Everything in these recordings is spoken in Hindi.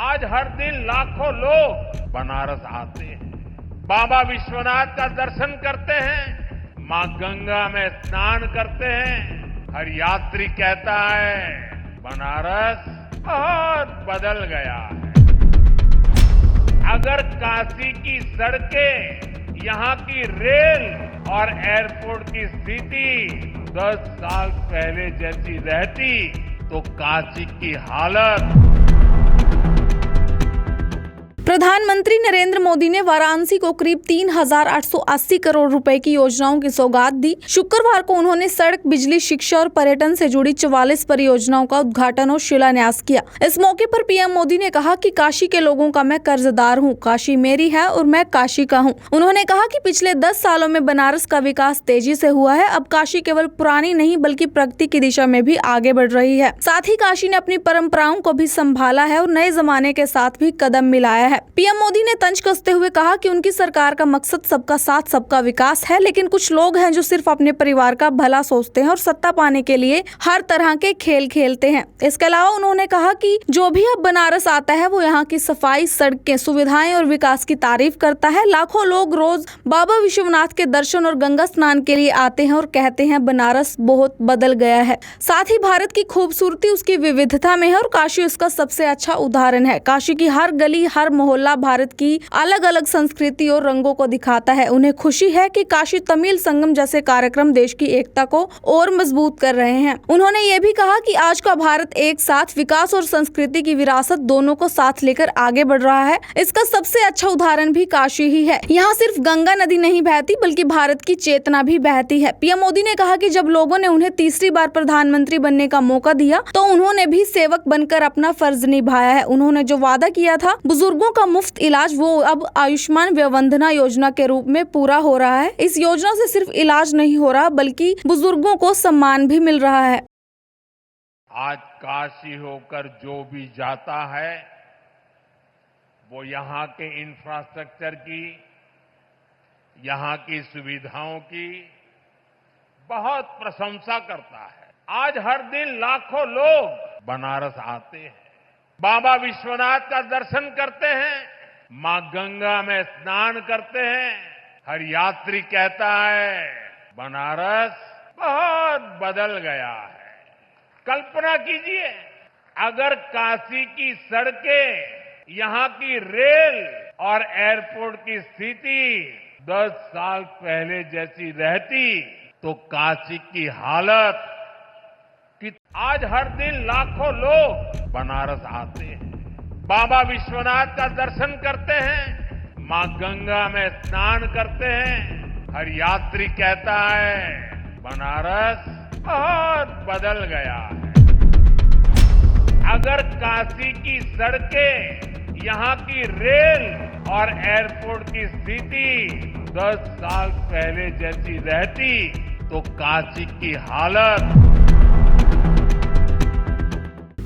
आज हर दिन लाखों लोग बनारस आते हैं, बाबा विश्वनाथ का दर्शन करते हैं, मां गंगा में स्नान करते हैं। हर यात्री कहता है बनारस बहुत बदल गया है। अगर काशी की सड़कें, यहाँ की रेल और एयरपोर्ट की स्थिति 10 साल पहले जैसी रहती तो काशी की हालत। प्रधानमंत्री नरेंद्र मोदी ने वाराणसी को करीब 3,880 करोड़ रुपए की योजनाओं की सौगात दी। शुक्रवार को उन्होंने सड़क, बिजली, शिक्षा और पर्यटन से जुड़ी 44 परियोजनाओं का उद्घाटन और शिलान्यास किया। इस मौके पर पीएम मोदी ने कहा कि काशी के लोगों का मैं कर्जदार हूं, काशी मेरी है और मैं काशी का हूं। उन्होंने कहा कि पिछले 10 सालों में बनारस का विकास तेजी से हुआ है। अब काशी केवल पुरानी नहीं बल्कि प्रगति की दिशा में भी आगे बढ़ रही है। साथ ही काशी ने अपनी परंपराओं को भी संभाला है और नए जमाने के साथ भी कदम मिलाया है। पीएम मोदी ने तंज कसते हुए कहा कि उनकी सरकार का मकसद सबका साथ सबका विकास है, लेकिन कुछ लोग हैं जो सिर्फ अपने परिवार का भला सोचते हैं और सत्ता पाने के लिए हर तरह के खेल खेलते हैं। इसके अलावा उन्होंने कहा कि जो भी अब बनारस आता है वो यहाँ की सफाई, सड़कें, सुविधाएं और विकास की तारीफ करता है। लाखों लोग रोज बाबा विश्वनाथ के दर्शन और गंगा स्नान के लिए आते हैं और कहते हैं बनारस बहुत बदल गया है। साथ ही भारत की खूबसूरती उसकी विविधता में है और काशी उसका सबसे अच्छा उदाहरण है। काशी की हर गली, हर मोहल्ला भारत की अलग अलग संस्कृति और रंगों को दिखाता है। उन्हें खुशी है कि काशी तमिल संगम जैसे कार्यक्रम देश की एकता को और मजबूत कर रहे हैं। उन्होंने ये भी कहा कि आज का भारत एक साथ विकास और संस्कृति की विरासत दोनों को साथ लेकर आगे बढ़ रहा है। इसका सबसे अच्छा उदाहरण भी काशी ही है। यहाँ सिर्फ गंगा नदी नहीं बहती बल्कि भारत की चेतना भी बहती है। पीएम मोदी ने कहा कि जब लोगों ने उन्हें तीसरी बार प्रधानमंत्री बनने का मौका दिया तो उन्होंने भी सेवक बनकर अपना फर्ज निभाया है। उन्होंने जो वादा किया था बुजुर्गों का मुफ्त इलाज, वो अब आयुष्मान व्यवंदना योजना के रूप में पूरा हो रहा है। इस योजना से सिर्फ इलाज नहीं हो रहा बल्कि बुजुर्गों को सम्मान भी मिल रहा है। आज काशी होकर जो भी जाता है वो यहाँ के इंफ्रास्ट्रक्चर की, यहाँ की सुविधाओं की बहुत प्रशंसा करता है। आज हर दिन लाखों लोग बनारस आते हैं, बाबा विश्वनाथ का दर्शन करते हैं, मां गंगा में स्नान करते हैं। हर यात्री कहता है बनारस बहुत बदल गया है। कल्पना कीजिए, अगर काशी की सड़कें, यहाँ की रेल और एयरपोर्ट की स्थिति 10 साल पहले जैसी रहती तो काशी की हालत। आज हर दिन लाखों लोग बनारस आते हैं, बाबा विश्वनाथ का दर्शन करते हैं, मां गंगा में स्नान करते हैं। हर यात्री कहता है बनारस बहुत बदल गया है। अगर काशी की सड़कें, यहाँ की रेल और एयरपोर्ट की स्थिति 10 साल पहले जैसी रहती तो काशी की हालत।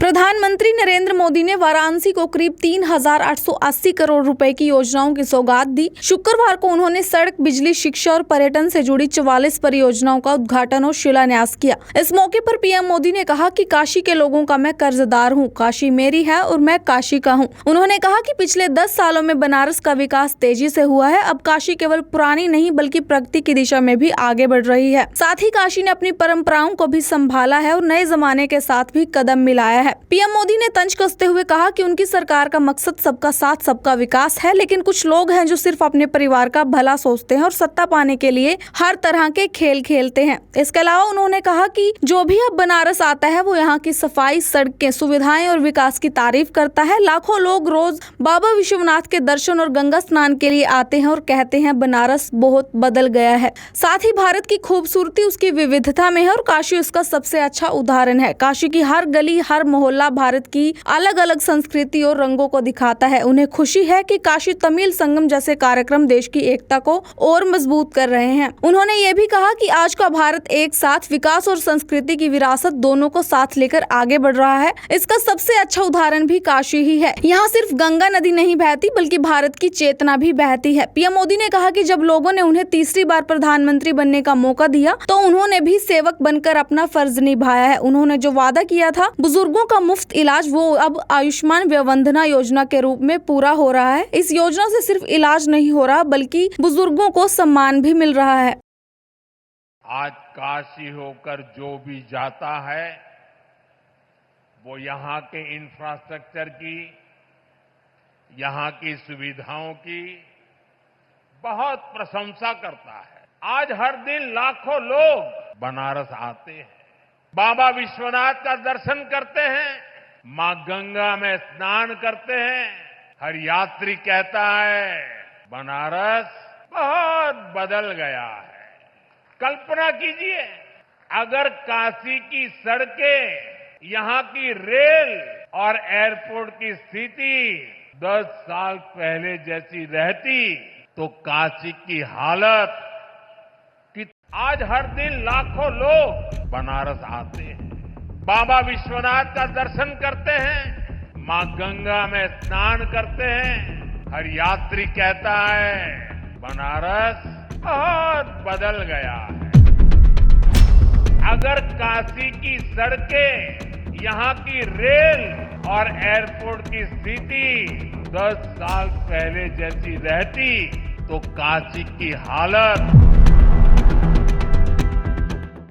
प्रधानमंत्री नरेंद्र मोदी ने वाराणसी को करीब 3,880 करोड़ रुपए की योजनाओं की सौगात दी। शुक्रवार को उन्होंने सड़क, बिजली, शिक्षा और पर्यटन से जुड़ी 44 परियोजनाओं का उद्घाटन और शिलान्यास किया। इस मौके पर पीएम मोदी ने कहा कि काशी के लोगों का मैं कर्जदार हूं, काशी मेरी है और मैं काशी का हूं। उन्होंने कहा कि पिछले 10 सालों में बनारस का विकास तेजी से हुआ है। अब काशी केवल पुरानी नहीं बल्कि प्रगति की दिशा में भी आगे बढ़ रही है। साथ ही काशी ने अपनी परंपराओं को भी संभाला है और नए जमाने के साथ भी कदम मिलाया है। पीएम मोदी ने तंज कसते हुए कहा कि उनकी सरकार का मकसद सबका साथ सबका विकास है, लेकिन कुछ लोग हैं जो सिर्फ अपने परिवार का भला सोचते हैं और सत्ता पाने के लिए हर तरह के खेल खेलते हैं। इसके अलावा उन्होंने कहा कि जो भी अब बनारस आता है वो यहाँ की सफाई, सड़कें, सुविधाएं और विकास की तारीफ करता है। लाखों लोग रोज बाबा विश्वनाथ के दर्शन और गंगा स्नान के लिए आते हैं और कहते हैं बनारस बहुत बदल गया है। साथ ही भारत की खूबसूरती उसकी विविधता में है और काशी उसका सबसे अच्छा उदाहरण है। काशी की हर गली, हर मोहल्ला भारत की अलग अलग संस्कृति और रंगों को दिखाता है। उन्हें खुशी है कि काशी तमिल संगम जैसे कार्यक्रम देश की एकता को और मजबूत कर रहे हैं। उन्होंने ये भी कहा कि आज का भारत एक साथ विकास और संस्कृति की विरासत दोनों को साथ लेकर आगे बढ़ रहा है। इसका सबसे अच्छा उदाहरण भी काशी ही है। यहाँ सिर्फ गंगा नदी नहीं बहती बल्कि भारत की चेतना भी बहती है। पीएम मोदी ने कहा कि जब लोगों ने उन्हें तीसरी बार प्रधानमंत्री बनने का मौका दिया तो उन्होंने भी सेवक बनकर अपना फर्ज निभाया है। उन्होंने जो वादा किया था बुजुर्गों का मुफ्त इलाज वो अब आयुष्मान व्यवंदना योजना के रूप में पूरा हो रहा है। इस योजना से सिर्फ इलाज नहीं हो रहा बल्कि बुजुर्गों को सम्मान भी मिल रहा है। आज काशी होकर जो भी जाता है वो यहाँ के इंफ्रास्ट्रक्चर की, यहाँ की सुविधाओं की बहुत प्रशंसा करता है। आज हर दिन लाखों लोग बनारस आते हैं, बाबा विश्वनाथ का दर्शन करते हैं, मां गंगा में स्नान करते हैं। हर यात्री कहता है बनारस बहुत बदल गया है। कल्पना कीजिए, अगर काशी की सड़कें, यहाँ की रेल और एयरपोर्ट की स्थिति 10 साल पहले जैसी रहती तो काशी की हालत कि आज हर दिन लाखों लोग बनारस आते हैं, बाबा विश्वनाथ का दर्शन करते हैं, मां गंगा में स्नान करते हैं। हर यात्री कहता है बनारस बहुत बदल गया है। अगर काशी की सड़कें, यहाँ की रेल और एयरपोर्ट की स्थिति 10 साल पहले जैसी रहती तो काशी की हालत।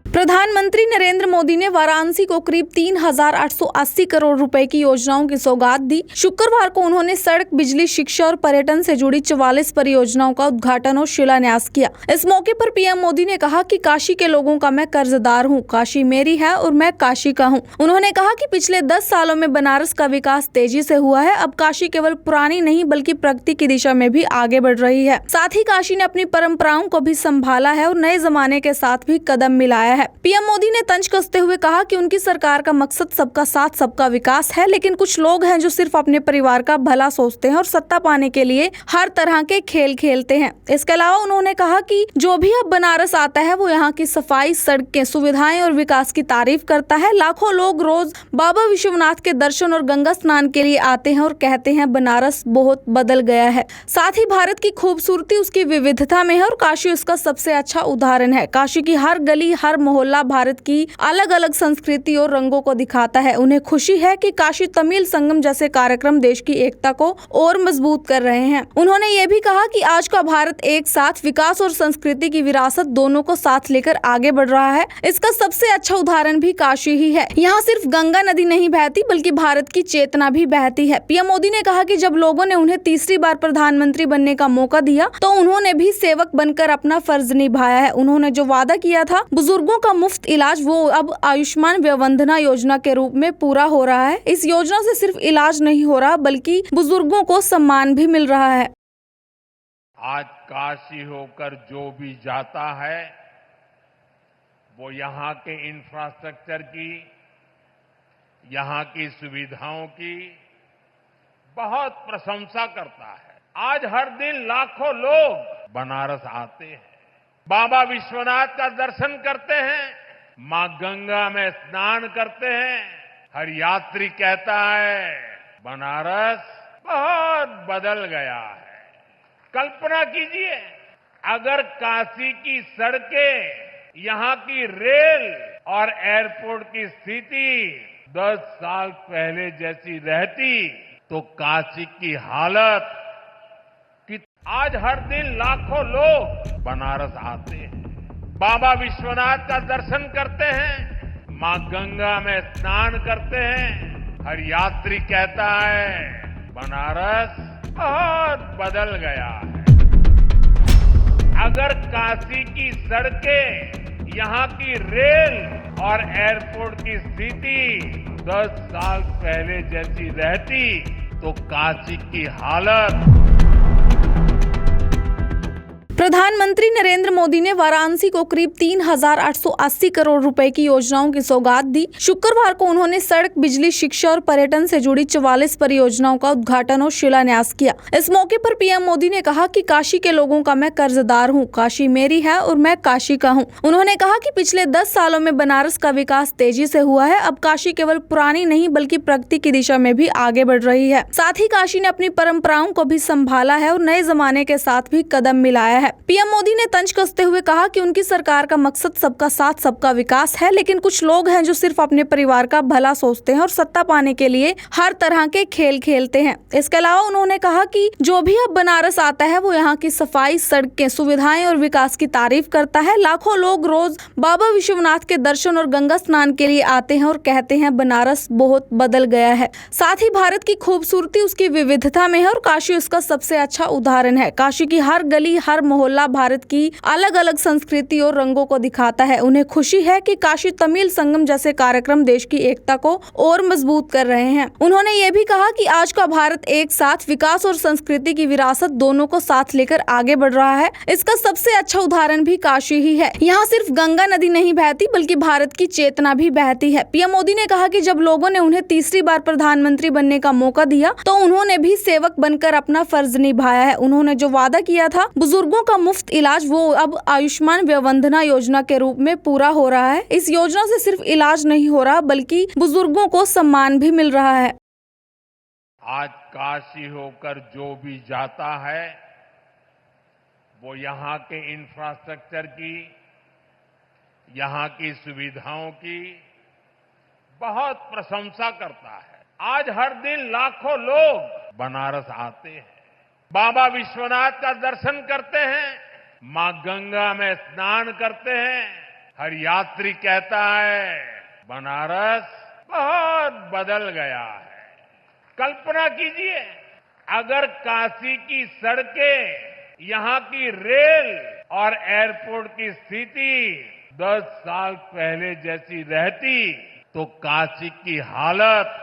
प्रधानमंत्री नरेंद्र मोदी ने वाराणसी को करीब 3,880 करोड़ रुपए की योजनाओं की सौगात दी। शुक्रवार को उन्होंने सड़क, बिजली, शिक्षा और पर्यटन से जुड़ी 44 परियोजनाओं का उद्घाटन और शिलान्यास किया। इस मौके पर पीएम मोदी ने कहा कि काशी के लोगों का मैं कर्जदार हूं, काशी मेरी है और मैं काशी का हूं। उन्होंने कहा कि पिछले 10 सालों में बनारस का विकास तेजी से हुआ है। अब काशी केवल पुरानी नहीं बल्कि प्रगति की दिशा में भी आगे बढ़ रही है। साथ ही काशी ने अपनी परंपराओं को भी संभाला है और नए जमाने के साथ भी कदम मिलाया है। पीएम मोदी ने तंज कसते हुए कहा कि उनकी सरकार का मकसद सबका साथ, सबका विकास है, लेकिन कुछ लोग हैं जो सिर्फ अपने परिवार का भला सोचते हैं और सत्ता पाने के लिए हर तरह के खेल खेलते हैं। इसके अलावा उन्होंने कहा कि जो भी अब बनारस आता है वो यहाँ की सफाई, सड़कें, सुविधाएं और विकास की तारीफ करता है। लाखों लोग रोज बाबा विश्वनाथ के दर्शन और गंगा स्नान के लिए आते हैं और कहते हैं बनारस बहुत बदल गया है। साथ ही भारत की खूबसूरती उसकी विविधता में है और काशी उसका सबसे अच्छा उदाहरण है। काशी की हर गली, हर मोहल्ला भारत की अलग अलग संस्कृति और रंगों को दिखाता है। उन्हें खुशी है कि काशी तमिल संगम जैसे कार्यक्रम देश की एकता को और मजबूत कर रहे हैं। उन्होंने ये भी कहा कि आज का भारत एक साथ विकास और संस्कृति की विरासत दोनों को साथ लेकर आगे बढ़ रहा है। इसका सबसे अच्छा उदाहरण भी काशी ही है। यहाँ सिर्फ गंगा नदी नहीं बहती बल्कि भारत की चेतना भी बहती है। पीएम मोदी ने कहा कि जब लोगों ने उन्हें तीसरी बार प्रधानमंत्री बनने का मौका दिया तो उन्होंने भी सेवक बनकर अपना फर्ज निभाया है। उन्होंने जो वादा किया था बुजुर्गों का मुफ्त इलाज वो अब आयुष्मान व्यवंदना योजना के रूप में पूरा हो रहा है। इस योजना से सिर्फ इलाज नहीं हो रहा बल्कि बुजुर्गों को सम्मान भी मिल रहा है। आज काशी होकर जो भी जाता है वो यहाँ के इंफ्रास्ट्रक्चर की, यहाँ की सुविधाओं की बहुत प्रशंसा करता है। आज हर दिन लाखों लोग बनारस आते हैं, बाबा विश्वनाथ का दर्शन करते हैं, मां गंगा में स्नान करते हैं। हर यात्री कहता है बनारस बहुत बदल गया है। कल्पना कीजिए, अगर काशी की सड़कें, यहाँ की रेल और एयरपोर्ट की स्थिति 10 साल पहले जैसी रहती तो काशी की हालत कि आज हर दिन लाखों लोग बनारस आते हैं, बाबा विश्वनाथ का दर्शन करते हैं, मां गंगा में स्नान करते हैं। हर यात्री कहता है बनारस बहुत बदल गया है। अगर काशी की सड़कें, यहाँ की रेल और एयरपोर्ट की स्थिति 10 साल पहले जैसी रहती तो काशी की हालत। प्रधानमंत्री नरेंद्र मोदी ने वाराणसी को करीब 3,880 करोड़ रुपए की योजनाओं की सौगात दी। शुक्रवार को उन्होंने सड़क, बिजली, शिक्षा और पर्यटन से जुड़ी 44 परियोजनाओं का उद्घाटन और शिलान्यास किया। इस मौके पर पीएम मोदी ने कहा कि काशी के लोगों का मैं कर्जदार हूं, काशी मेरी है और मैं काशी का हूं। उन्होंने कहा कि पिछले 10 सालों में बनारस का विकास तेजी से हुआ है। अब काशी केवल पुरानी नहीं बल्कि प्रगति की दिशा में भी आगे बढ़ रही है। साथ ही काशी ने अपनी परंपराओं को भी संभाला है और नए जमाने के साथ भी कदम मिलाया है। है। पीएम मोदी ने तंज कसते हुए कहा कि उनकी सरकार का मकसद सबका साथ सबका विकास है, लेकिन कुछ लोग हैं जो सिर्फ अपने परिवार का भला सोचते हैं और सत्ता पाने के लिए हर तरह के खेल खेलते हैं। इसके अलावा उन्होंने कहा कि जो भी अब बनारस आता है वो यहाँ की सफाई, सड़कें, सुविधाएं और विकास की तारीफ करता है। लाखों लोग रोज बाबा विश्वनाथ के दर्शन और गंगा स्नान के लिए आते हैं और कहते हैं बनारस बहुत बदल गया है। साथ ही भारत की खूबसूरती उसकी विविधता में है और काशी उसका सबसे अच्छा उदाहरण है। काशी की हर गली, हर मोहल्ला भारत की अलग अलग संस्कृति और रंगों को दिखाता है। उन्हें खुशी है कि काशी तमिल संगम जैसे कार्यक्रम देश की एकता को और मजबूत कर रहे हैं। उन्होंने ये भी कहा कि आज का भारत एक साथ विकास और संस्कृति की विरासत दोनों को साथ लेकर आगे बढ़ रहा है। इसका सबसे अच्छा उदाहरण भी काशी ही है। यहाँ सिर्फ गंगा नदी नहीं बहती बल्कि भारत की चेतना भी बहती है। पीएम मोदी ने कहा कि जब लोगों ने उन्हें तीसरी बार प्रधानमंत्री बनने का मौका दिया तो उन्होंने भी सेवक बनकर अपना फर्ज निभाया है। उन्होंने जो वादा किया था बुजुर्गों का मुफ्त इलाज, वो अब आयुष्मान व्यवंदना योजना के रूप में पूरा हो रहा है। इस योजना से सिर्फ इलाज नहीं हो रहा बल्कि बुजुर्गों को सम्मान भी मिल रहा है। आज काशी होकर जो भी जाता है वो यहाँ के इंफ्रास्ट्रक्चर की, यहाँ की सुविधाओं की बहुत प्रशंसा करता है। आज हर दिन लाखों लोग बनारस आते हैं, बाबा विश्वनाथ का दर्शन करते हैं, मां गंगा में स्नान करते हैं। हर यात्री कहता है बनारस बहुत बदल गया है। कल्पना कीजिए, अगर काशी की सड़कें, यहाँ की रेल और एयरपोर्ट की स्थिति 10 साल पहले जैसी रहती तो काशी की हालत